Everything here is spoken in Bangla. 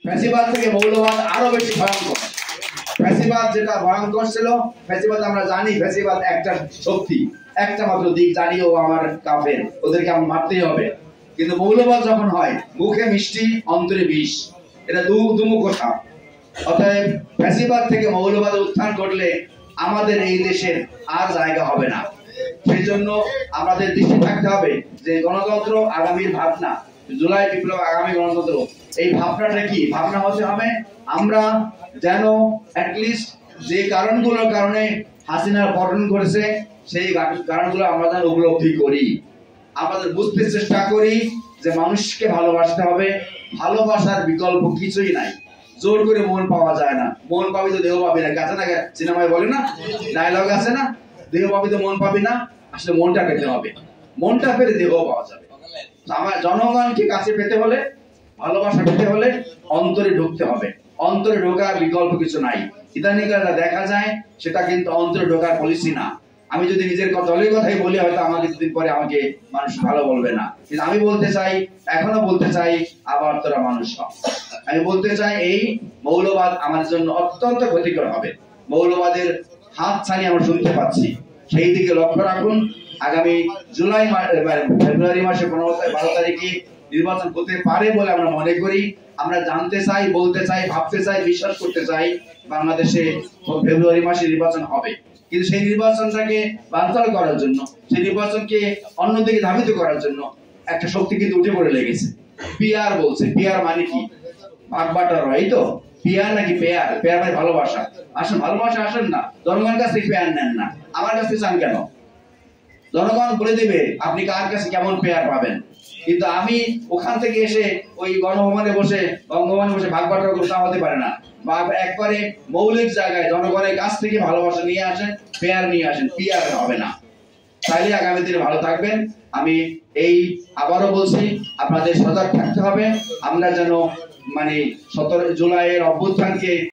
ফ্যাসিবাদ থেকে মৌলবাদ আরো বেশি ভয়ঙ্কর। ফ্যাসিবাদ যেটা ভয়ঙ্কর ছিল, ফ্যাসিবাদ আমরা জানি ফ্যাসিবাদ একটা শক্তি, একটা মাত্র দিক, জানিও আমার কাফের, ওদেরকে আমার মারতেই হবে। কিন্তু মৌলবাদ যখন হয় মুখে মিষ্টি অন্তরে বিষ, এটা দুমুখ কথা। অতএব ফ্যাসিবাদ থেকে মৌলবাদ উত্থান করলে আমাদের এই দেশের আর জায়গা হবে না। সেই জন্য আমাদের দৃষ্টি থাকতে হবে যে গণতন্ত্র আগামীর ভাবনা, জুলাই বিপ্লব আগামী গণতন্ত্র, এই ভাবনাটা কি? ভাবনা হতে হবে আমরা যেন অ্যাটলিস্ট যে কারণগুলোর কারণে হাসিনার পতন করেছে সেই কারণগুলো আমরা যেন উপলব্ধি করি, আমাদের বুঝতে চেষ্টা করি যে মানুষকে ভালোবাসতে হবে। ভালোবাসার বিকল্প কিছুই নাই, জোর করে মন পাওয়া যায় না। মন পাবি তো দেহ পাবি না, কাছে না সিনেমায় বলে না, ডায়লগ আছে না, দেহ পাবি তো মন পাবি না। আসলে মনটা পেতে হবে, মনটা পেলে দেহ পাওয়া যাবে। আমার জনগণকে কাছে পেতে হলে, ভালোবাসা পেতে হলে অন্তরে ঢুকতে হবে। অন্তরে ঢোকার বিকল্প কিছু নাই। ইদানিংকালে দেখা যায় সেটা কিন্তু অন্তরে ঢোকার পলিসি না। আমি যদি নিজের দলের কথাই বলি হয়তো আমাকে কিছুদিন পরে আমাকে মানুষ ভালো বলবে না, কিন্তু আমি বলতে চাই, এখনো বলতে চাই, আবার তোরা মানুষ হ। আমি বলতে চাই এই মৌলবাদ আমাদের জন্য অত্যন্ত ক্ষতিকর হবে। মৌলবাদের হাত ছানি আমরা শুনতে পাচ্ছি, সেই দিকে লক্ষ্য রাখুন। আগামী ফেব্রুয়ারি মাসে 12 তারিখে নির্বাচন করতে পারে বলে আমরা মনে করি। আমরা জানতে চাই, বলতে চাই, ভাবতে চাই, বিশ্বাস করতে চাই বাংলাদেশে ফেব্রুয়ারি মাসে নির্বাচন হবে। কিন্তু সেই নির্বাচনটাকে বানচাল করার জন্য, সেই নির্বাচনকে অন্যদিকে ধাবিত করার জন্য একটা শক্তি কিন্তু উঠে পড়ে লেগেছে। পিআর বলছে, পিআর মানে কি? ভাগ বাটার, এই তো পিআর নাকি পেয়ার? পেয়ার মানে ভালোবাসা। আসেন ভালোবাসা, আসেন না, জনগণের কাছ থেকে পেয়ার নেন না, আমার কাছে চান কেন? জনগণ বলে দেবে আপনি কার কাছে কেমন পেয়ার পাবেন। কিন্তু আমি ওখান থেকে এসে ওই গণভবনে বসে, বঙ্গভবনে বসে ভাগ বাটোয়ারা করতে হতে পারে না। বা একবারে মৌলিক জায়গায় জনগণের কাছ থেকে ভালোবাসা নিয়ে আসেন, পেয়ার নিয়ে আসেন, পিয়ার হবে না। তাইলে আগামী দিনে ভালো থাকবেন। আমি এই আবারও বলছি, আপনাদের সজাগ থাকতে হবে। আমরা যেন 17 জুলাইয়ের অভ্যুত্থানকে